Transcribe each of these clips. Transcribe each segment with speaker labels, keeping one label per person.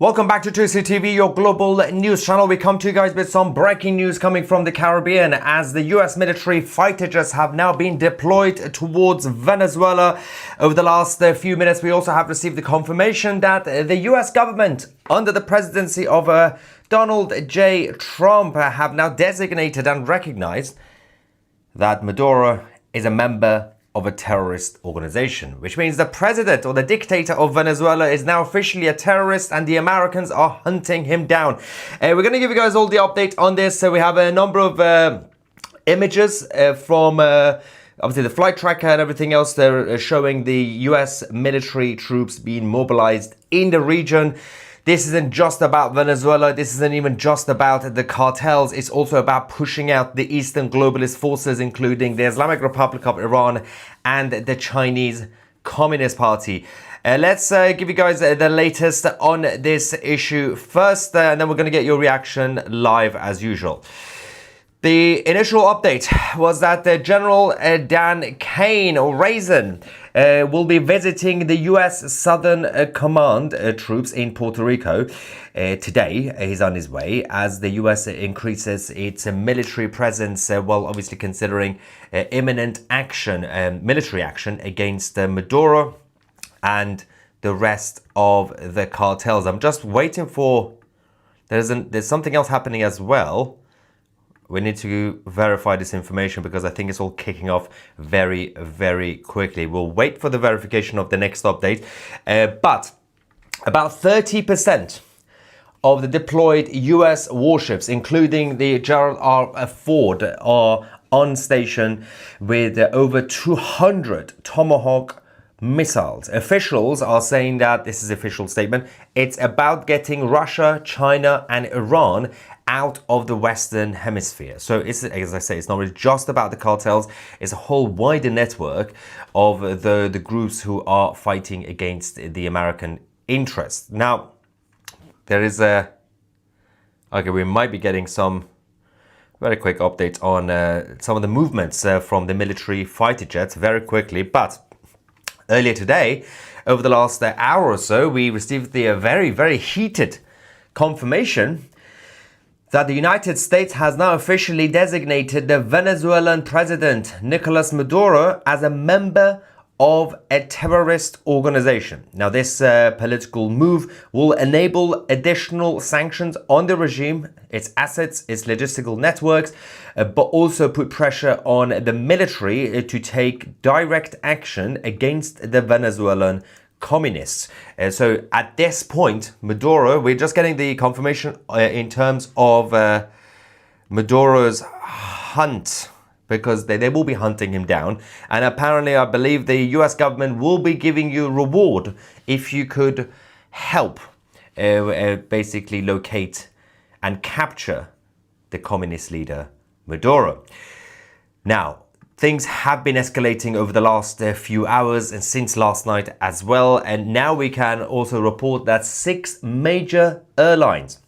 Speaker 1: Welcome back to 2CTV, your global news channel. We come to you guys with some breaking news coming from the Caribbean as the US military fighter jets have now been deployed towards Venezuela. Over the last few minutes, we also have received the confirmation that the US government, under the presidency of Donald J. Trump, have now designated and recognized that Maduro is a member of a terrorist organization, which means the president or the dictator of Venezuela is now officially a terrorist and the Americans are hunting him down. We're going to give you guys all the update on this. So we have a number of images from obviously the flight tracker and everything else. They're showing the US military troops being mobilized in the region. This isn't just about Venezuela. This isn't even just about the cartels. It's also about pushing out the Eastern globalist forces, including the Islamic Republic of Iran and the Chinese Communist Party. Let's give you guys the latest on this issue first, and then we're going to get your reaction live as usual. The initial update was that General Dan Kane, or Raisin, will be visiting the US Southern Command troops in Puerto Rico today. He's on his way as the US increases its military presence, while obviously considering imminent action, military action against Maduro and the rest of the cartels. I'm just waiting for, there's something else happening as well. We need to verify this information because I think it's all kicking off very, very quickly. We'll wait for the verification of the next update. But about 30% of the deployed US warships, including the Gerald R. Ford, are on station with over 200 Tomahawk missiles. Officials are saying that, this is an official statement, it's about getting Russia, China and Iran out of the Western Hemisphere. So it's, as I say, it's not really just about the cartels. It's a whole wider network of the groups who are fighting against the American interests. Now, there is okay, we might be getting some very quick updates on some of the movements from the military fighter jets very quickly. But earlier today, over the last hour or so, we received the very, very heated confirmation that the United States has now officially designated the Venezuelan president, Nicolas Maduro, as a member of a terrorist organization. Now, this political move will enable additional sanctions on the regime, its assets, its logistical networks, but also put pressure on the military to take direct action against the Venezuelan communists. So at this point, Maduro, we're just getting the confirmation in terms of Maduro's hunt, because they will be hunting him down. And apparently, I believe the US government will be giving you a reward if you could help basically locate and capture the communist leader, Maduro. Now, things have been escalating over the last few hours and since last night as well. And now we can also report that 6 major airlines,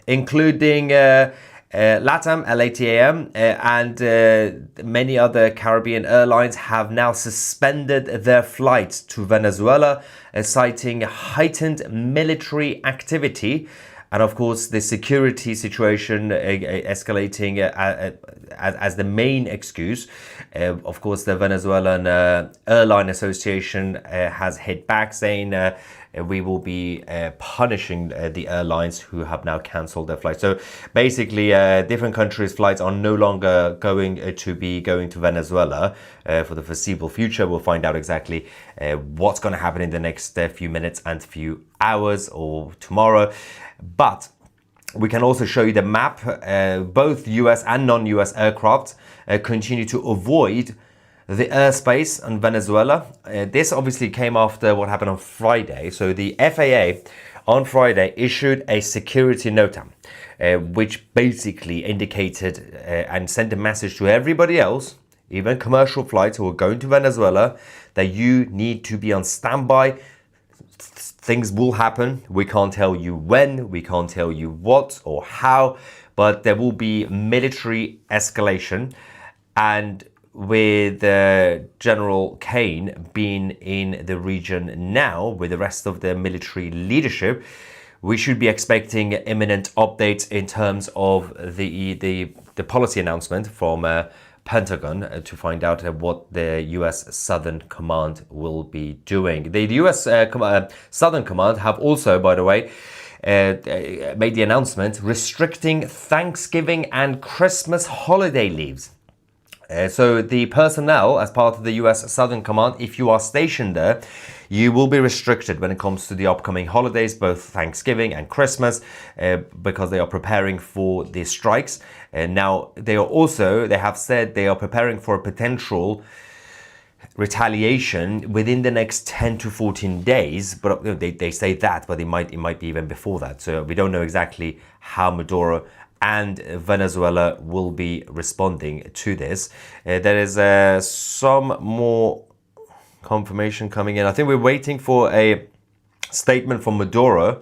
Speaker 1: including LATAM, LATAM, and many other Caribbean airlines, have now suspended their flights to Venezuela, citing heightened military activity. And of course, the security situation escalating as the main excuse. Of course, the Venezuelan Airline Association has hit back, saying we will be punishing the airlines who have now cancelled their flights. So basically, different countries' flights are no longer going to be going to Venezuela for the foreseeable future. We'll find out exactly what's going to happen in the next few minutes and few hours or tomorrow. But we can also show you the map. Both US and non-US aircraft continue to avoid the airspace in Venezuela. This obviously came after what happened on Friday. So the FAA on Friday issued a security nota, which basically indicated and sent a message to everybody else, even commercial flights who are going to Venezuela, that you need to be on standby. Things will happen. We can't tell you when, we can't tell you what or how, but there will be military escalation. And with General Kane being in the region now with the rest of the military leadership, we should be expecting imminent updates in terms of the policy announcement from Pentagon to find out what the U.S. Southern Command will be doing. The U.S. Southern Command have also, by the way, made the announcement restricting Thanksgiving and Christmas holiday leaves. So the personnel, as part of the U.S. Southern Command, if you are stationed there, you will be restricted when it comes to the upcoming holidays, both Thanksgiving and Christmas, because they are preparing for the strikes. Now, they have said they are preparing for a potential retaliation within the next 10 to 14 days, but they say that, but it might be even before that. So we don't know exactly how Maduro and Venezuela will be responding to this. There is some more confirmation coming in. I think we're waiting for a statement from Maduro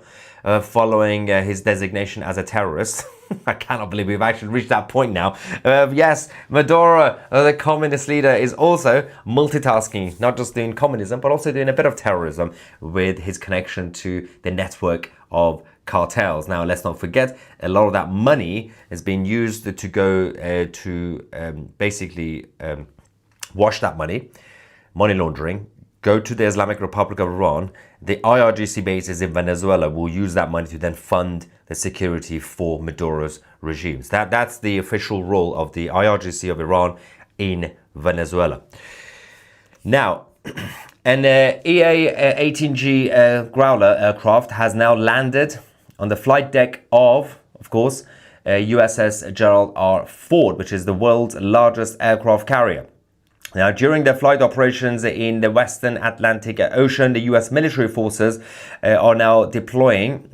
Speaker 1: following his designation as a terrorist. I cannot believe we've actually reached that point now. Yes, Maduro, the communist leader, is also multitasking, not just doing communism, but also doing a bit of terrorism with his connection to the network of cartels. Now, let's not forget, a lot of that money is being used to go to basically wash that money laundering, go to the Islamic Republic of Iran. The IRGC bases in Venezuela will use that money to then fund the security for Maduro's regimes. That's the official role of the IRGC of Iran in Venezuela. Now, an EA-18G Growler aircraft has now landed on the flight deck of course, USS Gerald R. Ford, which is the world's largest aircraft carrier. Now, during their flight operations in the Western Atlantic Ocean, the U.S. military forces are now deploying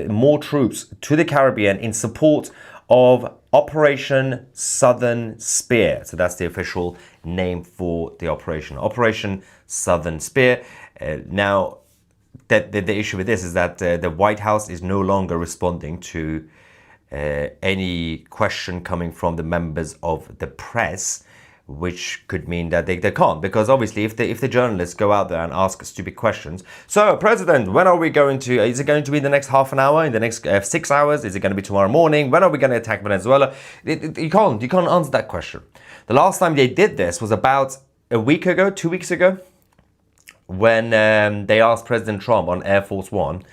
Speaker 1: more troops to the Caribbean in support of Operation Southern Spear. So that's the official name for the operation, Operation Southern Spear. Now, the issue with this is that the White House is no longer responding to any question coming from the members of the press, which could mean that they can't, because obviously if the journalists go out there and ask stupid questions, so President, when are we going to, is it going to be the next half an hour, in the next 6 hours, is it going to be tomorrow morning, when are we going to attack Venezuela? You can't answer that question. The last time they did this was about a week ago, 2 weeks ago, when they asked President Trump on Air Force One,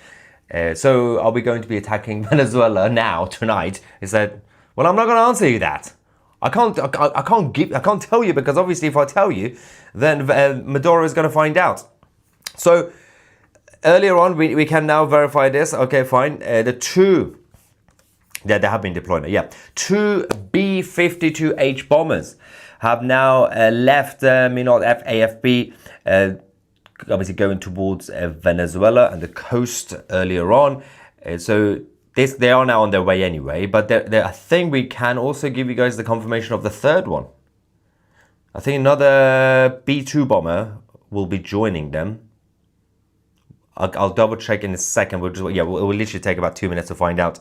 Speaker 1: so are we going to be attacking Venezuela now, tonight? He said, well, I'm not going to answer you that. I can't tell you, because obviously if I tell you, then Maduro is going to find out. So earlier on, we can now verify this. Okay, fine. They have been deployed. Yeah, 2 B-52H bombers have now left AFB, obviously going towards Venezuela and the coast earlier on. They are now on their way anyway, but I think we can also give you guys the confirmation of the third one. I think another B-2 bomber will be joining them. I'll double check in a second. We'll literally take about 2 minutes to find out.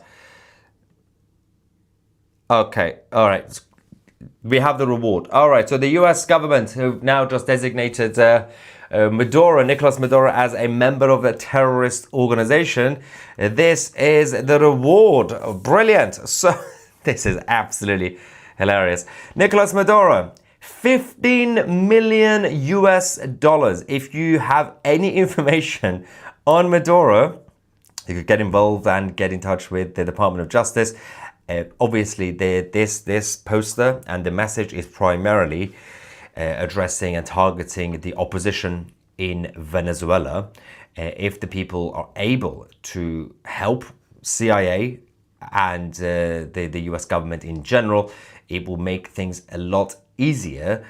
Speaker 1: Okay, all right. We have the reward. All right, so the US government have now just designated Nicolas Maduro, as a member of a terrorist organization. This is the reward. Brilliant. So this is absolutely hilarious. Nicolas Maduro, $15 million US. If you have any information on Maduro, you could get involved and get in touch with the Department of Justice. Obviously, this poster and the message is primarily addressing and targeting the opposition in Venezuela. If the people are able to help CIA and the US government in general, it will make things a lot easier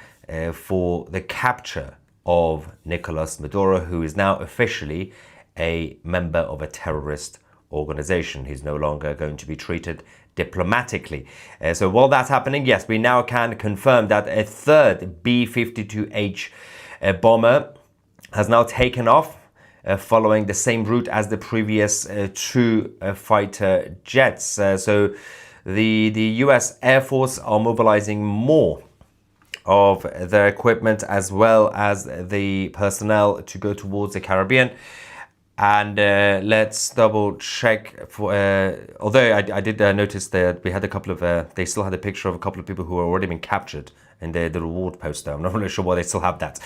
Speaker 1: for the capture of Nicolas Maduro, who is now officially a member of a terrorist organization. He's no longer going to be treated diplomatically. So while that's happening, yes, we now can confirm that a third B-52H bomber has now taken off, following the same route as the previous 2 fighter jets. So the US Air Force are mobilizing more of their equipment as well as the personnel to go towards the Caribbean. And let's double check for. Although I did notice that we had a couple of. They still had a picture of a couple of people who had already been captured in the reward poster. I'm not really sure why they still have that,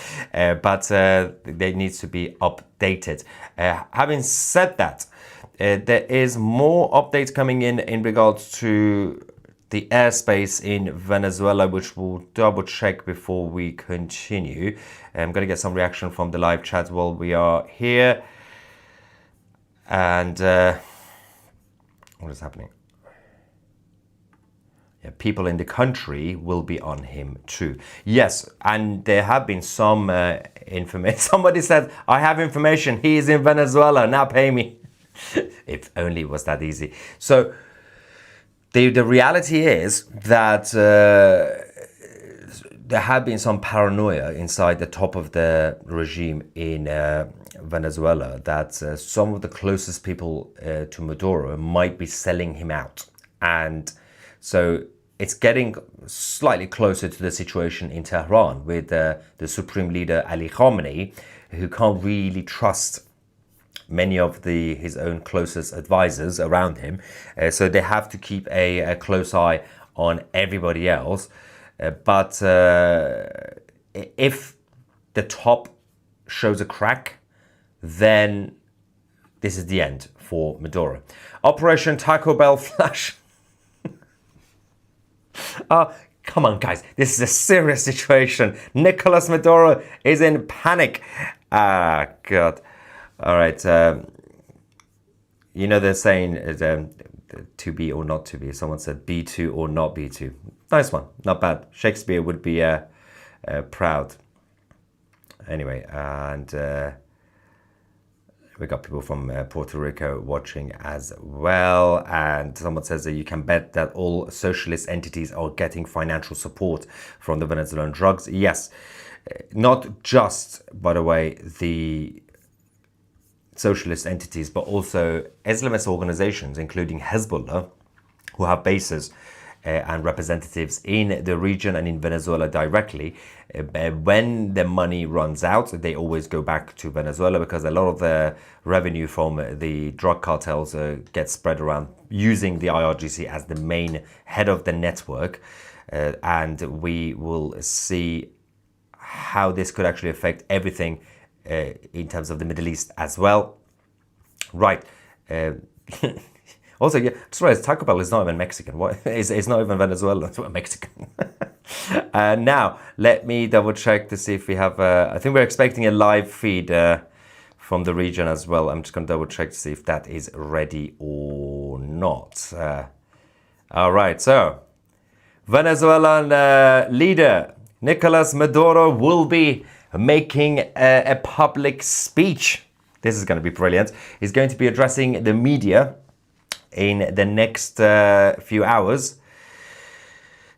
Speaker 1: but they need to be updated. Having said that, there is more updates coming in regards to the airspace in Venezuela, which we'll double check before we continue. I'm going to get some reaction from the live chat while we are here. And what is happening? Yeah, people in the country will be on him too. Yes, and there have been some information. Somebody said, I have information. He is in Venezuela. Now pay me. If only it was that easy. So the reality is that there have been some paranoia inside the top of the regime in Venezuela that some of the closest people to Maduro might be selling him out. And so it's getting slightly closer to the situation in Tehran with the Supreme Leader Ali Khamenei, who can't really trust many of his own closest advisors around him. So they have to keep a close eye on everybody else. But if the top shows a crack, then this is the end for Maduro. Operation Taco Bell Flash. Come on, guys. This is a serious situation. Nicolas Maduro is in panic. God. All right. You know, they're saying to be or not to be. Someone said B2 or not B2. Nice one. Not bad. Shakespeare would be proud. Anyway, and we got people from Puerto Rico watching as well. And someone says that you can bet that all socialist entities are getting financial support from the Venezuelan drugs. Yes. Not just, by the way, the socialist entities, but also Islamist organizations, including Hezbollah, who have bases and representatives in the region and in Venezuela directly. When the money runs out, they always go back to Venezuela because a lot of the revenue from the drug cartels gets spread around using the IRGC as the main head of the network. And we will see how this could actually affect everything in terms of the Middle East as well. Right. Also, yeah, just realized Taco Bell is not even Mexican. What? It's not even Venezuela. It's Mexican. Now, let me double check to see if we have... I think we're expecting a live feed from the region as well. I'm just going to double check to see if that is ready or not. All right, so Venezuelan leader Nicolas Maduro will be making a public speech. This is going to be brilliant. He's going to be addressing the media in the next few hours.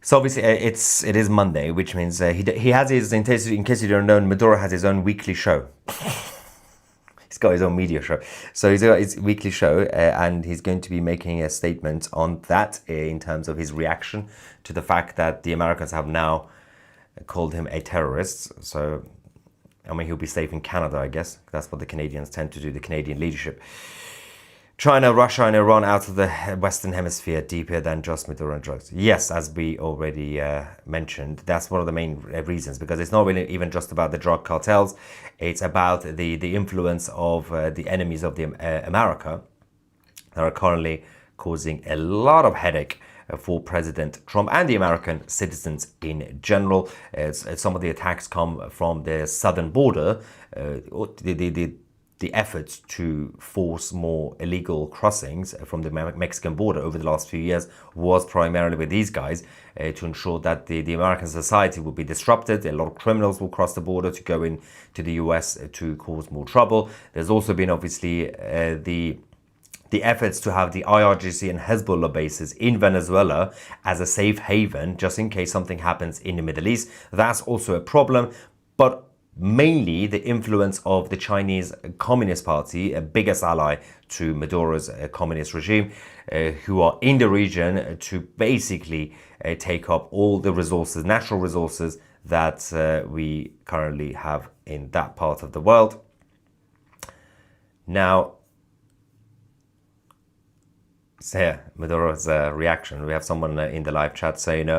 Speaker 1: So obviously it is Monday, which means he has his, in case you don't know, Maduro has his own weekly show. He's got his own media show. So he's got his weekly show and he's going to be making a statement on that in terms of his reaction to the fact that the Americans have now called him a terrorist. So, I mean, he'll be safe in Canada, I guess. That's what the Canadians tend to do, the Canadian leadership. China, Russia, and Iran out of the Western Hemisphere deeper than just Maduro and drugs. Yes, as we already mentioned, that's one of the main reasons, because it's not really even just about the drug cartels. It's about the influence of the enemies of the America that are currently causing a lot of headache for President Trump and the American citizens in general. Some of the attacks come from the southern border, the efforts to force more illegal crossings from the Mexican border over the last few years was primarily with these guys to ensure that the American society will be disrupted. A lot of criminals will cross the border to go into the US to cause more trouble. There's also been obviously the efforts to have the IRGC and Hezbollah bases in Venezuela as a safe haven, just in case something happens in the Middle East. That's also a problem, but mainly the influence of the Chinese Communist Party, a biggest ally to Maduro's communist regime, who are in the region to basically take up all the resources, natural resources that we currently have in that part of the world. Now, so yeah, Maduro's reaction. We have someone in the live chat saying,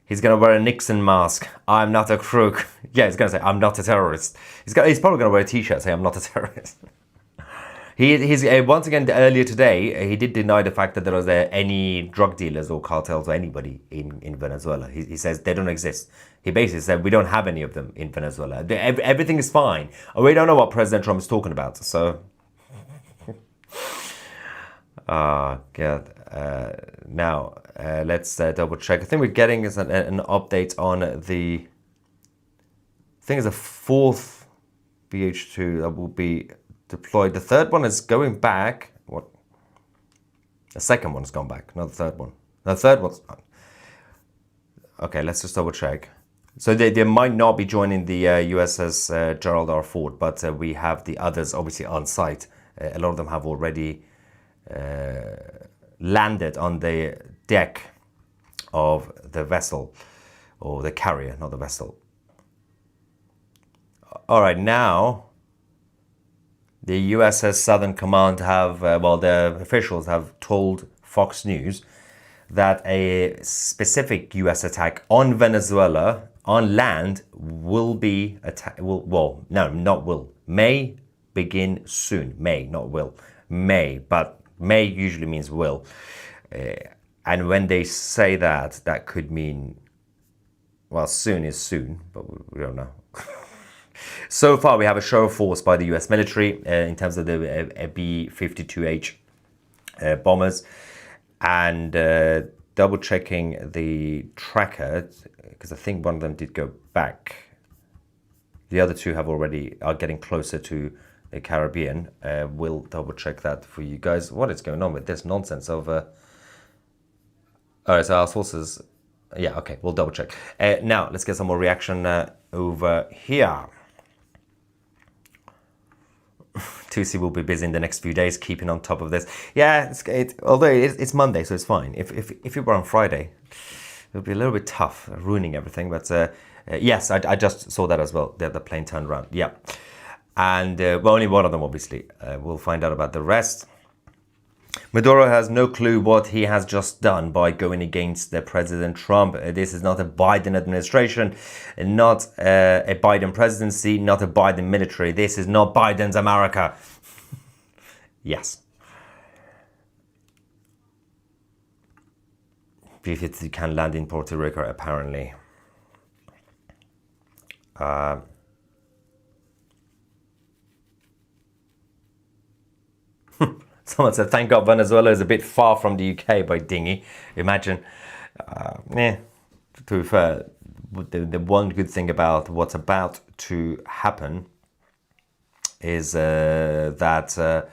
Speaker 1: he's going to wear a Nixon mask. I'm not a crook. Yeah, he's going to say, I'm not a terrorist. He's probably going to wear a t-shirt saying, I'm not a terrorist. He's once again, earlier today, he did deny the fact that there was any drug dealers or cartels or anybody in Venezuela. He says they don't exist. He basically said, we don't have any of them in Venezuela. Everything is fine. We don't know what President Trump is talking about. So, God. Now, let's double check. I think we're getting an update on the, I think it's a fourth BH2 that will be deployed. The third one is going back. What? The second one's gone back, not the third one. The third one's not. Okay, let's just double check. So they might not be joining the USS Gerald R. Ford, but we have the others obviously on site. A lot of them have already landed on the deck of the vessel, or the carrier, not the vessel. All right, now the USS Southern Command have, the officials have told Fox News that a specific US attack on Venezuela on land will be may begin soon. May, not will. May, but may usually means will. And when they say that, that could mean, well, soon is soon, but we don't know. So far, we have a show of force by the US military in terms of the B-52H bombers, and double checking the tracker, because I think one of them did go back. The other two are getting closer to the Caribbean. We'll double check that for you guys. What is going on with this nonsense of... All right, so our sources... Yeah, okay, we'll double check. Now, let's get some more reaction over here. 2C will be busy in the next few days, keeping on top of this. Yeah, although it's Monday, so it's fine. If it were on Friday, it would be a little bit tough, ruining everything. But yes, I just saw that as well. The plane turned around. Yeah, and only one of them, obviously. We'll find out about the rest. Maduro has no clue what he has just done by going against the President Trump. This is not a Biden administration, not a Biden presidency, not a Biden military. This is not Biden's America. Yes. B-52 can land in Puerto Rico, apparently. Someone said, thank God Venezuela is a bit far from the UK by dinghy. Imagine. To be fair, the one good thing about what's about to happen is that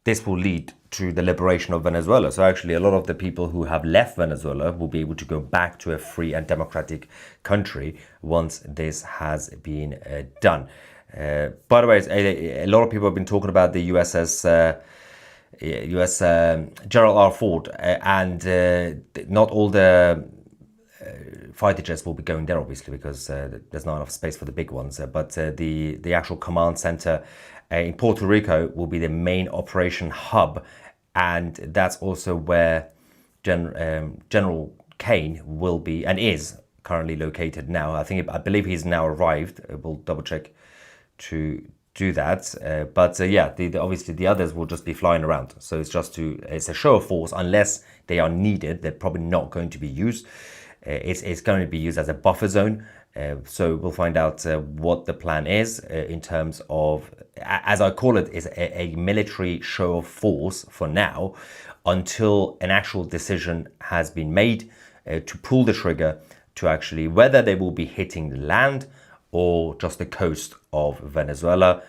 Speaker 1: this will lead to the liberation of Venezuela. So actually, a lot of the people who have left Venezuela will be able to go back to a free and democratic country once this has been done. By the way, a lot of people have been talking about the USS Gerald R. Ford, and not all the fighter jets will be going there, obviously, because there's not enough space for the big ones. But the actual command center in Puerto Rico will be the main operation hub, and that's also where General Kane will be and is currently located now. I believe he's now arrived. We'll double check to do that, but yeah, obviously the others will just be flying around. So it's a show of force. Unless they are needed, they're probably not going to be used. It's going to be used as a buffer zone. So we'll find out what the plan is in terms of, as I call it, is a military show of force for now, until an actual decision has been made to pull the trigger to actually whether they will be hitting the land or just the coast of Venezuela.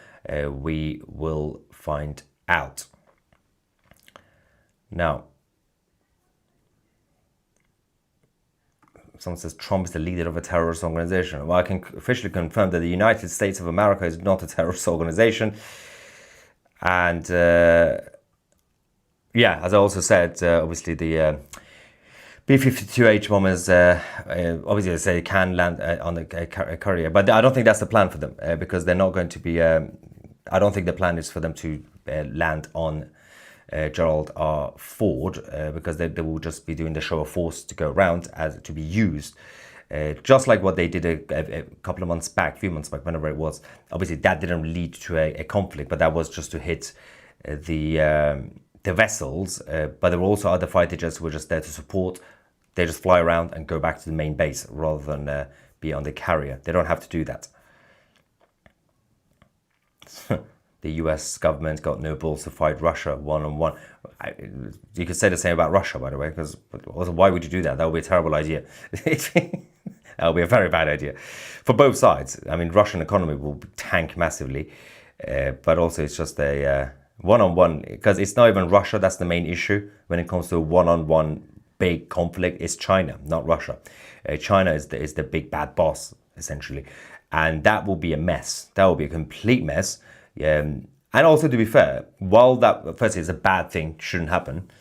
Speaker 1: We will find out. Now, someone says Trump is the leader of a terrorist organization. Well, I can officially confirm that the United States of America is not a terrorist organization. And yeah, as I also said, obviously the B-52H bombers, obviously they say they can land on the Korea, but I don't think that's the plan for them because they're not going to be, I don't think the plan is for them to land on Gerald R. Ford because they will just be doing the show of force to go around as to be used. Just like what they did a couple of months back, a few months back, whenever it was. Obviously, that didn't lead to a conflict, but that was just to hit the vessels. But there were also other fighter jets who were just there to support. They just fly around and go back to the main base rather than be on the carrier. They don't have to do that. The US government got no balls to fight Russia one-on-one. You could say the same about Russia, by the way, because also, why would you do that? That would be a terrible idea. That would be a very bad idea for both sides. I mean, Russian economy will tank massively, but also it's just a one-on-one, because it's not even Russia that's the main issue when it comes to a one-on-one big conflict. It's China, not Russia. China is the big bad boss, essentially. And that will be a mess. That will be a complete mess. And also, to be fair, while that, firstly, is a bad thing, shouldn't happen,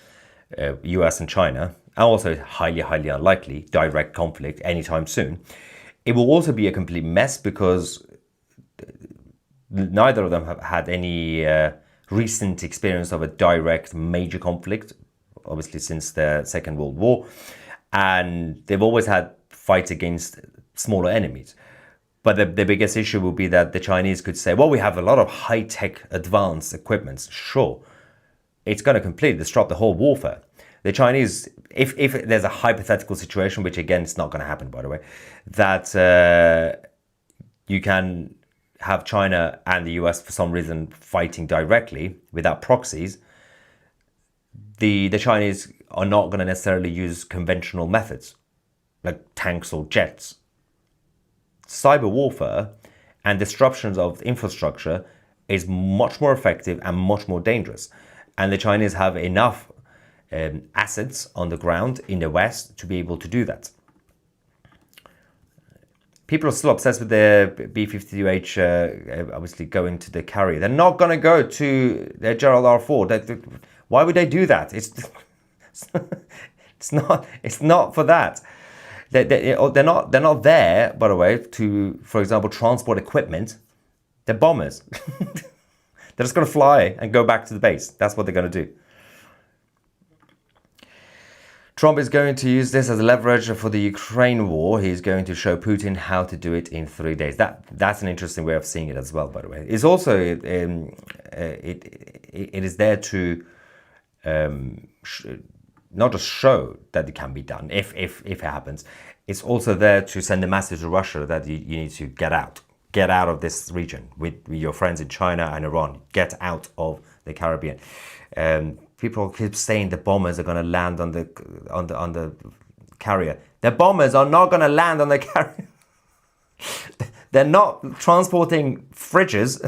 Speaker 1: US and China, and also highly, highly unlikely direct conflict anytime soon, it will also be a complete mess because neither of them have had any recent experience of a direct major conflict, obviously since the Second World War, and they've always had fights against smaller enemies. But the biggest issue will be that the Chinese could say, well, we have a lot of high-tech advanced equipment. Sure, it's going to completely disrupt the whole warfare. The Chinese, if there's a hypothetical situation, which again, it's not going to happen, by the way, that you can have China and the US for some reason fighting directly without proxies, the Chinese are not going to necessarily use conventional methods like tanks or jets. Cyber warfare and disruptions of infrastructure is much more effective and much more dangerous. And the Chinese have enough assets on the ground in the West to be able to do that. People are still obsessed with the B-52H obviously going to the carrier. They're not going to go to the Gerald R. Ford. Why would they do that? It's not for that. They're not there, by the way, to, for example, transport equipment. They're bombers. They're just going to fly and go back to the base. That's what they're going to do. Trump is going to use this as leverage for the Ukraine war. He's going to show Putin how to do it in 3 days. That's an interesting way of seeing it as well, by the way. It's also, it is there to not just show that it can be done, if it happens. It's also there to send a message to Russia that you need to get out of this region with your friends in China and Iran. Get out of the Caribbean. People keep saying the bombers are going to land on the carrier. The bombers are not going to land on the carrier. They're not transporting fridges.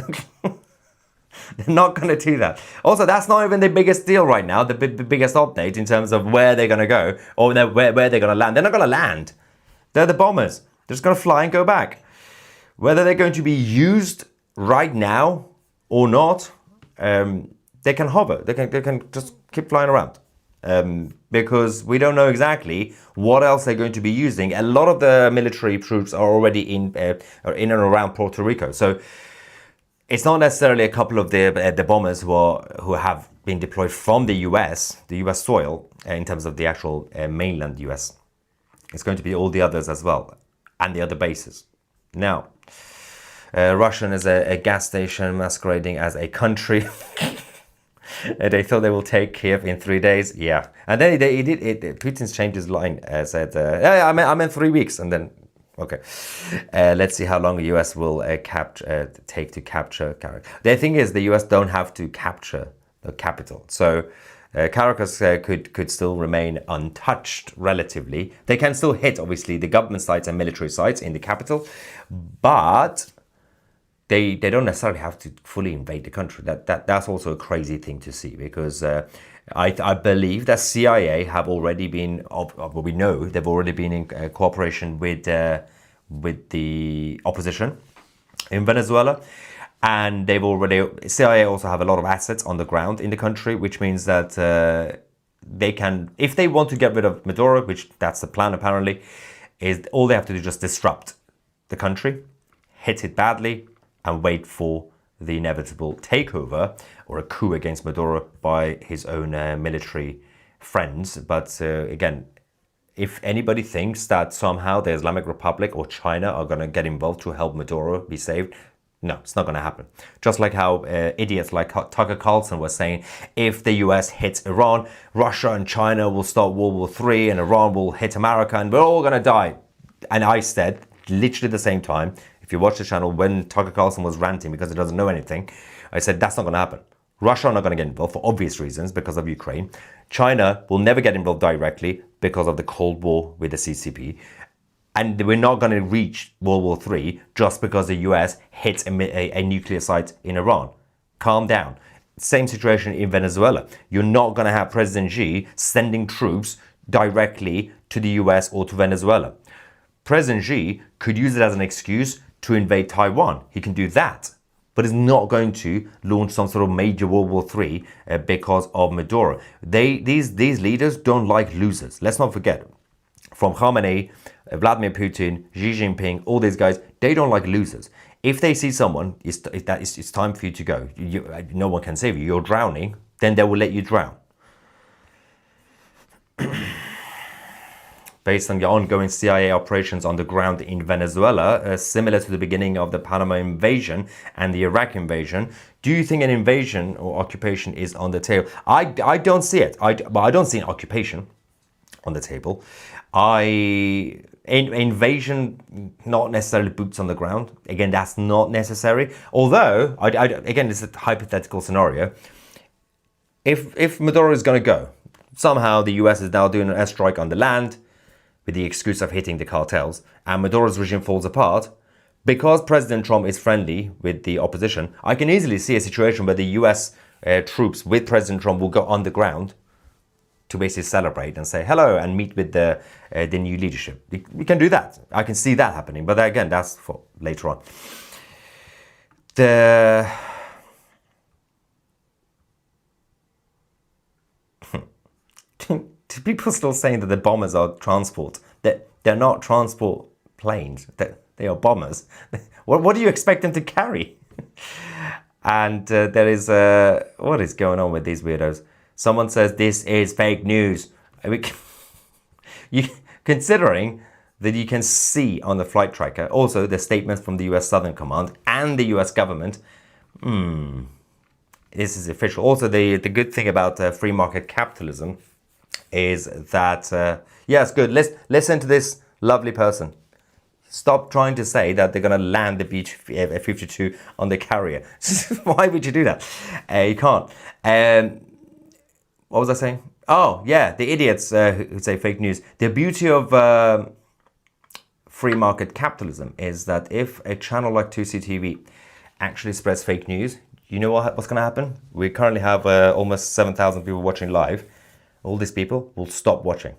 Speaker 1: They're not going to do that. Also, that's not even the biggest deal right now, the biggest update in terms of where they're going to go or where they're going to land. They're not going to land. They're the bombers. They're just going to fly and go back. Whether they're going to be used right now or not, they can hover. They can just keep flying around. Because we don't know exactly what else they're going to be using. A lot of the military troops are already in and around Puerto Rico. So it's not necessarily a couple of the bombers who have been deployed from the US soil, in terms of the actual mainland US. It's going to be all the others as well, and the other bases. Now, Russian is a gas station masquerading as a country. They thought they will take Kiev in 3 days. Yeah, and then he did. Putin's changed his line. Said, "Yeah, I'm in 3 weeks," and then. Okay, let's see how long the US will take to capture Caracas. The thing is, the US don't have to capture the capital, so Caracas could still remain untouched relatively. They can still hit, obviously, the government sites and military sites in the capital, but they don't necessarily have to fully invade the country. That's also a crazy thing to see, because I believe that CIA have already been, we know they've already been in cooperation with the opposition in Venezuela, and CIA also have a lot of assets on the ground in the country, which means that they can, if they want to get rid of Maduro, which that's the plan apparently, is all they have to do is just disrupt the country, hit it badly, and wait for the inevitable takeover or a coup against Maduro by his own military friends. But again, if anybody thinks that somehow the Islamic Republic or China are going to get involved to help Maduro be saved, no, it's not going to happen. Just like how idiots like Tucker Carlson was saying, if the US hits Iran, Russia and China will start World War III and Iran will hit America and we're all going to die. And I said, literally the same time, if you watch the channel, when Tucker Carlson was ranting because he doesn't know anything, I said, that's not going to happen. Russia are not going to get involved for obvious reasons because of Ukraine. China will never get involved directly because of the Cold War with the CCP. And we're not going to reach World War III just because the US hits a nuclear site in Iran. Calm down. Same situation in Venezuela. You're not going to have President Xi sending troops directly to the US or to Venezuela. President Xi could use it as an excuse to invade Taiwan. He can do that, but is not going to launch some sort of major World War III because of Maduro. These leaders don't like losers. Let's not forget, from Khamenei, Vladimir Putin, Xi Jinping, all these guys, they don't like losers. If they see someone, it's time for you to go. No one can save you. You're drowning, then they will let you drown. Based on the ongoing CIA operations on the ground in Venezuela, similar to the beginning of the Panama invasion and the Iraq invasion, do you think an invasion or occupation is on the table? I don't see it. I don't see an occupation on the table. Invasion, not necessarily boots on the ground. Again, that's not necessary. Although, again, it's a hypothetical scenario. If Maduro is going to go, somehow the US is now doing an airstrike on the land, with the excuse of hitting the cartels, and Maduro's regime falls apart, because President Trump is friendly with the opposition, I can easily see a situation where the US troops with President Trump will go on the ground to basically celebrate and say hello and meet with the new leadership. We can do that. I can see that happening, but again, that's for later on. People still saying that the bombers are transport. They're not transport planes. They are bombers. What do you expect them to carry? And there is what is going on with these weirdos? Someone says this is fake news. Considering that you can see on the flight tracker also the statements from the US Southern Command and the US government. This is official. Also, the good thing about free market capitalism is that, yes, good. Let's listen to this lovely person. Stop trying to say that they're going to land the F-52 on the carrier. Why would you do that? You can't. What was I saying? Oh, yeah, the idiots who say fake news. The beauty of free market capitalism is that if a channel like 2CTV actually spreads fake news, you know what's going to happen? We currently have almost 7,000 people watching live. All these people will stop watching.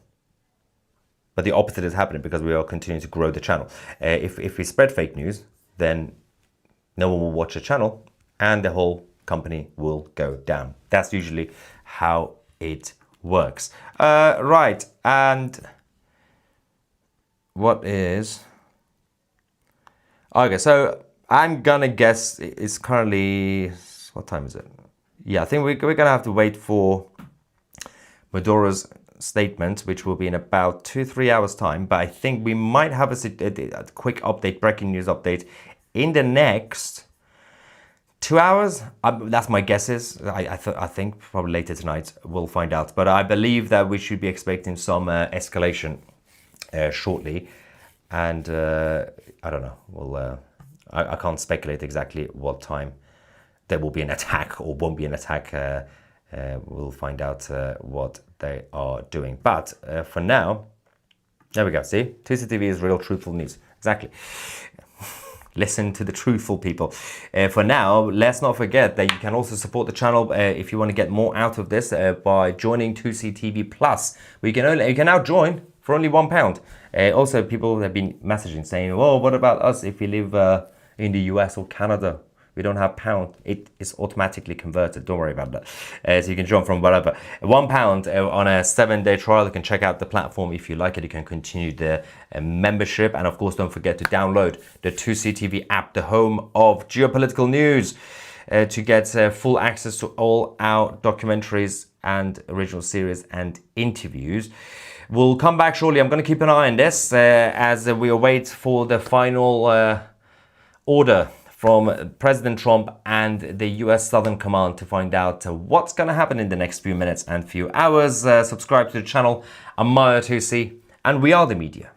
Speaker 1: But the opposite is happening because we are continuing to grow the channel. If we spread fake news, then no one will watch the channel and the whole company will go down. That's usually how it works. Right, and what is... Okay, so I'm gonna guess it's currently... What time is it? Yeah, I think we're gonna have to wait for Maduro's statement, which will be in about 2-3 hours time, but I think we might have a quick update, breaking news update in the next 2 hours. That's my guesses. I think probably later tonight we'll find out, but I believe that we should be expecting some escalation shortly, and I don't know, we'll I can't speculate exactly what time there will be an attack or won't be an attack. We'll find out what they are doing. But for now, there we go. See, 2CTV is real truthful news. Exactly. Listen to the truthful people. For now, let's not forget that you can also support the channel if you want to get more out of this by joining 2CTV Plus. You can now join for only £1. Also, people have been messaging saying, "Well, what about us if we live in the US or Canada? We don't have pound. It is automatically converted. Don't worry about that. So you can jump from whatever. £1 on a 7-day trial. You can check out the platform if you like it. You can continue the membership. And of course, don't forget to download the 2CTV app, the home of geopolitical news, to get full access to all our documentaries and original series and interviews. We'll come back shortly. I'm going to keep an eye on this as we await for the final order from President Trump and the US Southern Command to find out what's going to happen in the next few minutes and few hours. Subscribe to the channel. I'm Maya 2C, and we are the media.